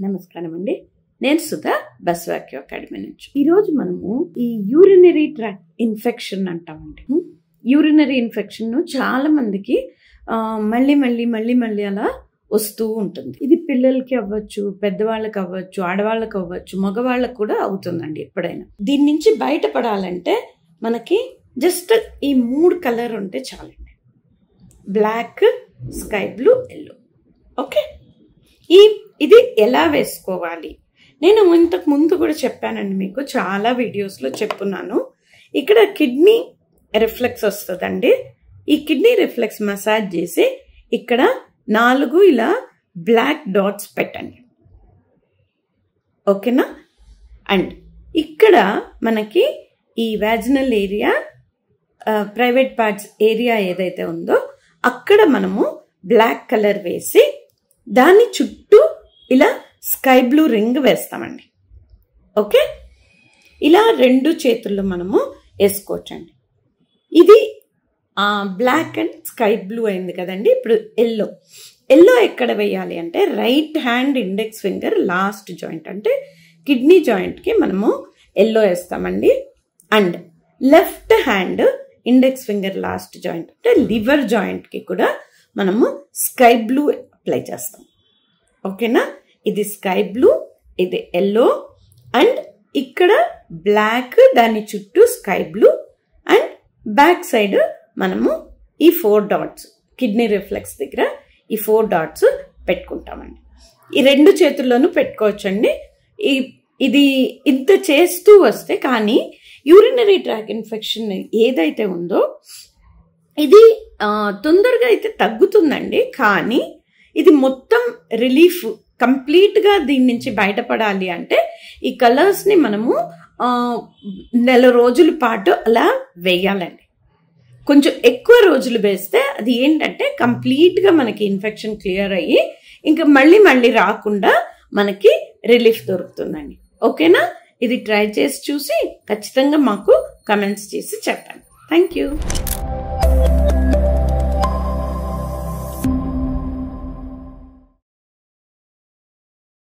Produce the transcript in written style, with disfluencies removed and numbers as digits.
నమస్కారం అండి. నేను సుధా, బస్వాక్యూ అకాడమీ నుంచి. ఈరోజు మనము ఈ యూరినరీ ట్రాక్ట్ ఇన్ఫెక్షన్ అంటామండి. యూరినరీ ఇన్ఫెక్షన్ చాలా మందికి మళ్ళీ అలా వస్తూ ఉంటుంది. ఇది పిల్లలకి అవ్వచ్చు, పెద్దవాళ్ళకి అవ్వచ్చు, ఆడవాళ్ళకి అవ్వచ్చు, మగవాళ్ళకి కూడా అవుతుందండి ఎప్పుడైనా. దీని నుంచి బయటపడాలంటే మనకి జస్ట్ ఈ 3 కలర్ ఉంటే చాలండి. Black, sky blue, yellow. Okay, ఇది ఎలా వేసుకోవాలి నేను ఇంతకు ముందు కూడా చెప్పానండి, మీకు చాలా వీడియోస్లో చెప్పున్నాను. ఇక్కడ కిడ్నీ రిఫ్లెక్స్ వస్తుందండి. ఈ కిడ్నీ రిఫ్లెక్స్ మసాజ్ చేసి ఇక్కడ 4 ఇలా బ్లాక్ డాట్స్ పెట్టండి. ఓకేనా? అండ్ ఇక్కడ మనకి ఈ వాజినల్ ఏరియా, ప్రైవేట్ పార్ట్స్ ఏరియా ఏదైతే ఉందో అక్కడ మనము బ్లాక్ కలర్ వేసి దాని చుట్టూ ఇలా స్కై బ్లూ రింగ్ వేస్తామండి. ఓకే, ఇలా 2 చేతుల్లో మనము వేసుకోవచ్చండి. ఇది బ్లాక్ అండ్ స్కై బ్లూ అయింది కదండి. ఇప్పుడు ఎల్లో ఎక్కడ వేయాలి అంటే right hand index finger last joint, అంటే కిడ్నీ జాయింట్కి మనము ఎల్లో వేస్తామండి. And left hand index finger last joint, అంటే లివర్ జాయింట్కి కూడా మనము స్కై బ్లూ అప్లై చేస్తాం. ఓకేనా? ఇది స్కై బ్లూ, ఇది ఎల్లో, అండ్ ఇక్కడ బ్లాక్, దాని చుట్టూ sky blue, and back side మనము ఈ 4 డాట్స్ కిడ్నీ రిఫ్లెక్స్ దగ్గర ఈ 4 డాట్స్ పెట్టుకుంటామండి. ఈ 2 చేతుల్లోనూ పెట్టుకోవచ్చండి. ఇది ఇంత చేస్తూ వస్తే, కానీ యూరినరీ ట్రాక్ ఇన్ఫెక్షన్ ఏదైతే ఉందో ఇది తొందరగా అయితే తగ్గుతుందండి. కానీ ఇది మొత్తం రిలీఫ్ కంప్లీట్గా దీని నుంచి బయటపడాలి అంటే ఈ కలర్స్ని మనము 1 రోజుల పాటు అలా వేయాలండి. కొంచెం ఎక్కువ రోజులు వేస్తే అది ఏంటంటే కంప్లీట్గా మనకి ఇన్ఫెక్షన్ క్లియర్ అయ్యి ఇంకా మళ్ళీ రాకుండా మనకి రిలీఫ్ దొరుకుతుందండి. ఓకేనా? ఇది ట్రై చేసి చూసి ఖచ్చితంగా మాకు కమెంట్స్ చేసి చెప్పండి. Thank you.